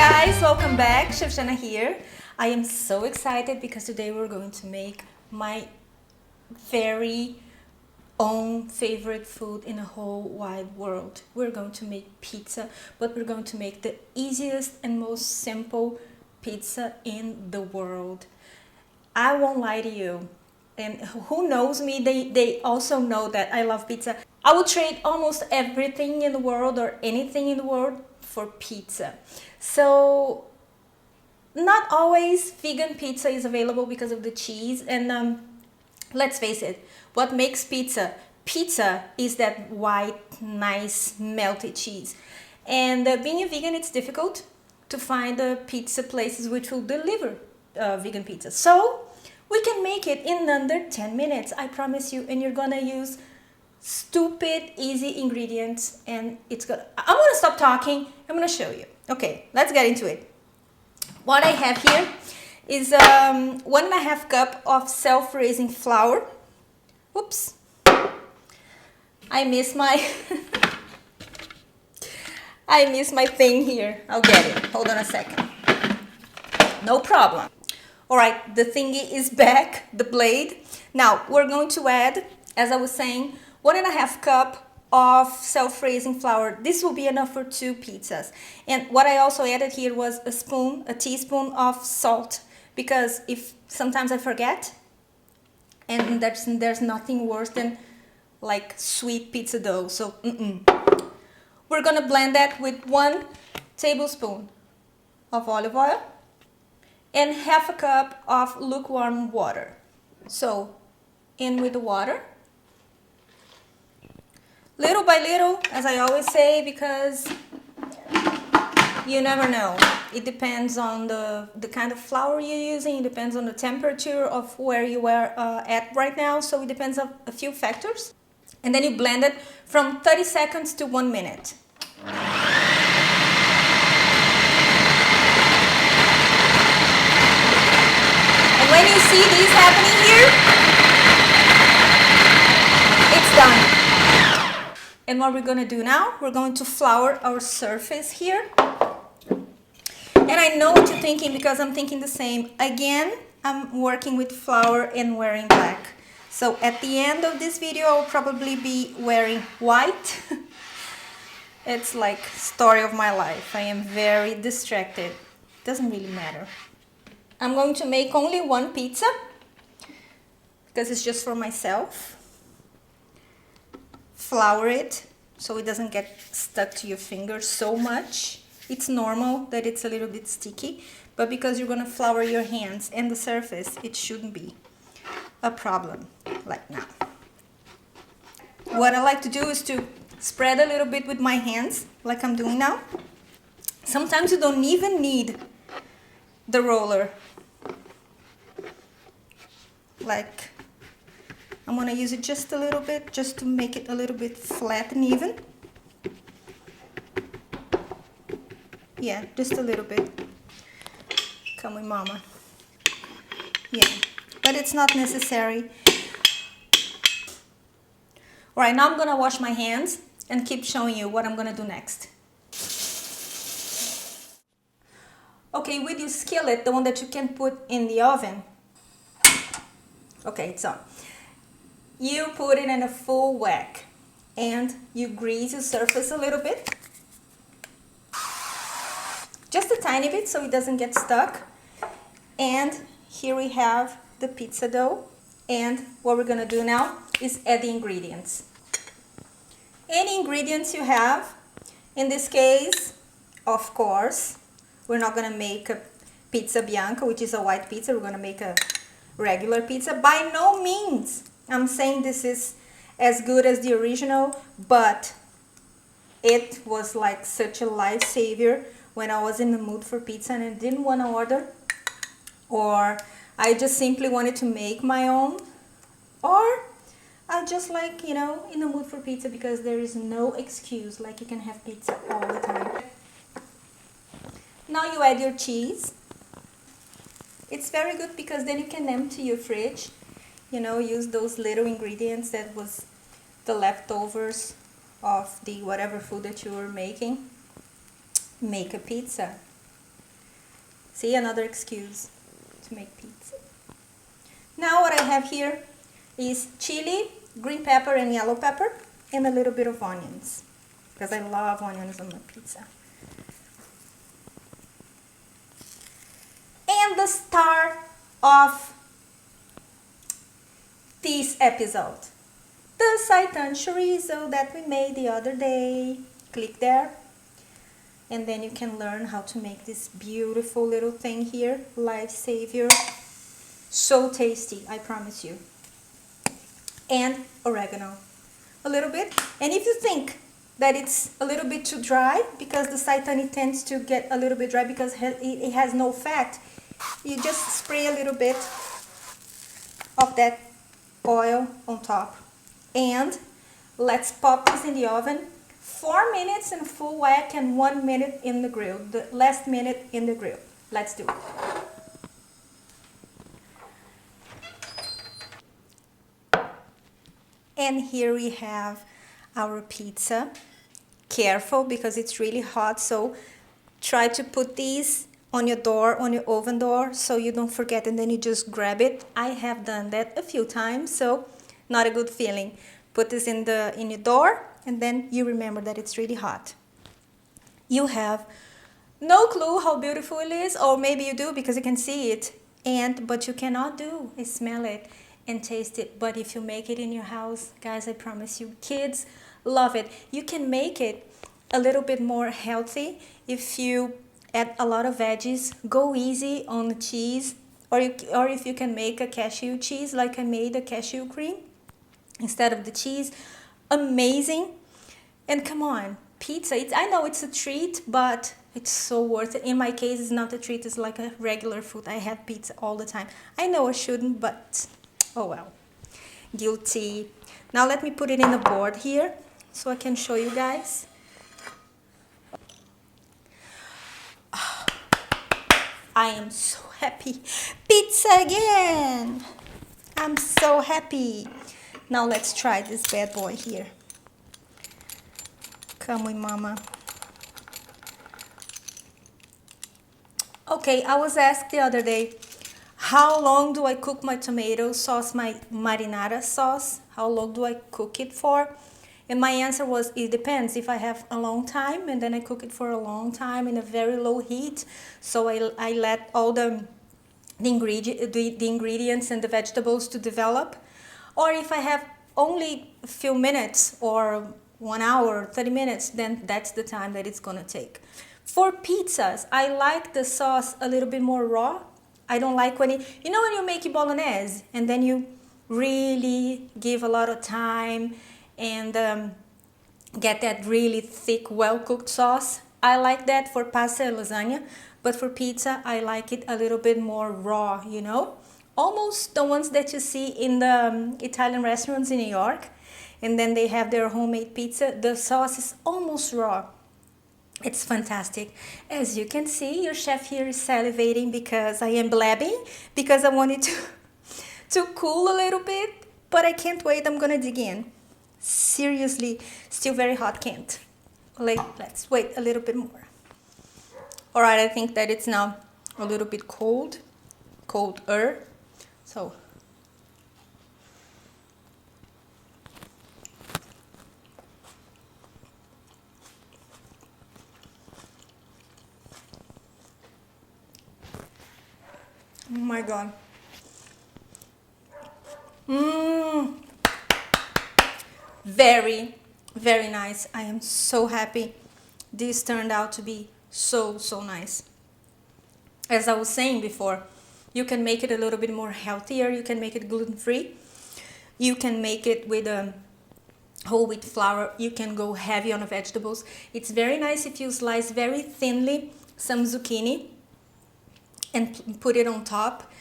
guys, welcome back. Chef Jana here. I am so excited because today we're going to make my very own favorite food in the whole wide world. We're going to make pizza, but we're going to make the easiest and most simple pizza in the world. I won't lie to you. And who knows me, they also know that I love pizza. I would trade almost everything in the world or anything in the world for pizza. So not always vegan pizza is available because of the cheese, and let's face it, what makes pizza is that white, nice, melty cheese. And being a vegan, it's difficult to find pizza places which will deliver vegan pizza. So we can make it in under 10 minutes, I promise you, and you're gonna use stupid easy ingredients, and I'm gonna stop talking. I'm gonna show you. Okay, let's get into it. What I have here is 1.5 cup of self-raising flour. Oops, I miss my I miss my thing here. I'll get it, hold on a second. No problem. All right, the thingy is back, the blade. Now we're going to add, as I was saying, 1.5 cup of self-raising flour. This will be enough for 2 pizzas. And what I also added here was a teaspoon of salt, because if sometimes I forget, and there's nothing worse than like sweet pizza dough. So we're gonna blend that with 1 tablespoon of olive oil and 1/2 cup of lukewarm water. So in with the water. Little by little, as I always say, because you never know. It depends on the kind of flour you're using. It depends on the temperature of where you are at right now. So it depends on a few factors. And then you blend it from 30 seconds to 1 minute. And when you see this happening here, it's done. And what we're gonna do now, we're going to flour our surface here. And I know what you're thinking, because I'm thinking the same. Again, I'm working with flour and wearing black. So at the end of this video, I'll probably be wearing white. It's like story of my life. I am very distracted. Doesn't really matter. I'm going to make only 1 pizza because it's just for myself. Flour it so it doesn't get stuck to your fingers so much. It's normal that it's a little bit sticky, but because you're gonna flour your hands and the surface, it shouldn't be a problem like now. What I like to do is to spread a little bit with my hands, like I'm doing now. Sometimes you don't even need the roller. Like, I'm gonna use it just a little bit, just to make it a little bit flat and even. Yeah, just a little bit. Come with mama. Yeah, but it's not necessary. All right, now I'm gonna wash my hands and keep showing you what I'm gonna do next. Okay, with your skillet, the one that you can put in the oven. Okay, it's on. You put it in a full whack and you grease your surface a little bit. Just a tiny bit so it doesn't get stuck. And here we have the pizza dough. And what we're gonna do now is add the ingredients. Any ingredients you have. In this case, of course, we're not gonna make a pizza bianca, which is a white pizza. We're gonna make a regular pizza. By no means I'm saying this is as good as the original, but it was like such a lifesaver when I was in the mood for pizza and I didn't want to order, or I just simply wanted to make my own, or I just like, you know, in the mood for pizza, because there is no excuse, like you can have pizza all the time. Now you add your cheese. It's very good because then you can empty your fridge. You know, use those little ingredients that was the leftovers of the whatever food that you were making. Make a pizza. See, another excuse to make pizza. Now what I have here is chili, green pepper and yellow pepper, and a little bit of onions, because I love onions on my pizza. And the star of this episode, the seitan chorizo that we made the other day. Click there, and then you can learn how to make this beautiful little thing here. Lifesaver. So tasty, I promise you. And oregano, a little bit. And if you think that it's a little bit too dry, because the seitan, it tends to get a little bit dry because it has no fat, you just spray a little bit of that oil on top. And let's pop this in the oven. 4 minutes in full whack and 1 minute in the grill. The last minute in the grill. Let's do it. And here we have our pizza. Careful because it's really hot, so try to put these on your door, on your oven door, so you don't forget and then you just grab it. I have done that a few times, so not a good feeling. Put this in your door and then you remember that it's really hot. You have no clue how beautiful it is, or maybe you do because you can see it, but you cannot do is smell it and taste it. But if you make it in your house, guys, I promise you, kids love it. You can make it a little bit more healthy if you add a lot of veggies. Go easy on the cheese, or if you can make a cashew cheese, like I made a cashew cream instead of the cheese. Amazing. And come on, pizza, I know it's a treat, but it's so worth it. In my case, it's not a treat, it's like a regular food. I have pizza all the time. I know I shouldn't, but oh well. Guilty. Now let me put it in a board here so I can show you guys. I am so happy. Pizza again. I'm so happy. Now let's try this bad boy here. Come with mama. Okay, I was asked the other day, how long do I cook my tomato sauce, my marinara sauce? How long do I cook it for? And my answer was, it depends. If I have a long time, and then I cook it for a long time in a very low heat, so I let all the ingredients and the vegetables to develop. Or if I have only a few minutes or 1 hour, 30 minutes, then that's the time that it's gonna take. For pizzas, I like the sauce a little bit more raw. I don't like when when you make bolognese and then you really give a lot of time and get that really thick, well-cooked sauce. I like that for pasta and lasagna, but for pizza, I like it a little bit more raw, Almost the ones that you see in the Italian restaurants in New York, and then they have their homemade pizza. The sauce is almost raw. It's fantastic. As you can see, your chef here is salivating because I am blabbing, because I want it to cool a little bit, but I can't wait. I'm gonna dig in. Seriously, still very hot, can't. Let's wait a little bit more. All right, I think that it's now a little bit colder. So, oh my God. Very, very nice. I am so happy. This turned out to be so nice. As I was saying before, you can make it a little bit more healthier. You can make it gluten-free. You can make it with whole wheat flour. You can go heavy on the vegetables. It's very nice if you slice very thinly some zucchini and put it on top.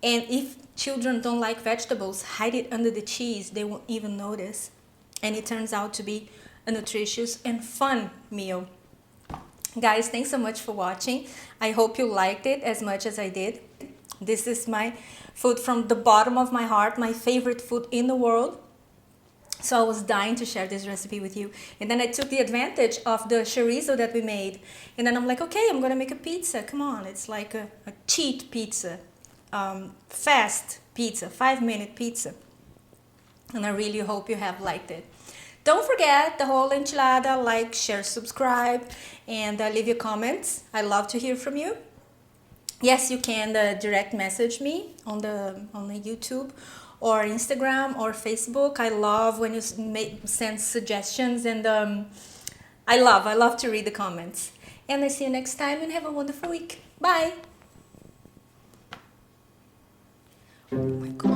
And if children don't like vegetables, hide it under the cheese. They won't even notice. And it turns out to be a nutritious and fun meal. Guys, thanks so much for watching. I hope you liked it as much as I did. This is my food from the bottom of my heart, my favorite food in the world. So I was dying to share this recipe with you. And then I took the advantage of the chorizo that we made. And then I'm like, okay, I'm gonna make a pizza. Come on, it's like a cheat pizza, fast pizza, 5-minute pizza. And I really hope you have liked it. Don't forget the whole enchilada, like, share, subscribe, and leave your comments. I love to hear from you. Yes, you can direct message me on the YouTube or Instagram or Facebook. I love when you send suggestions, and I love to read the comments. And I see you next time, and have a wonderful week. Bye. Oh my God.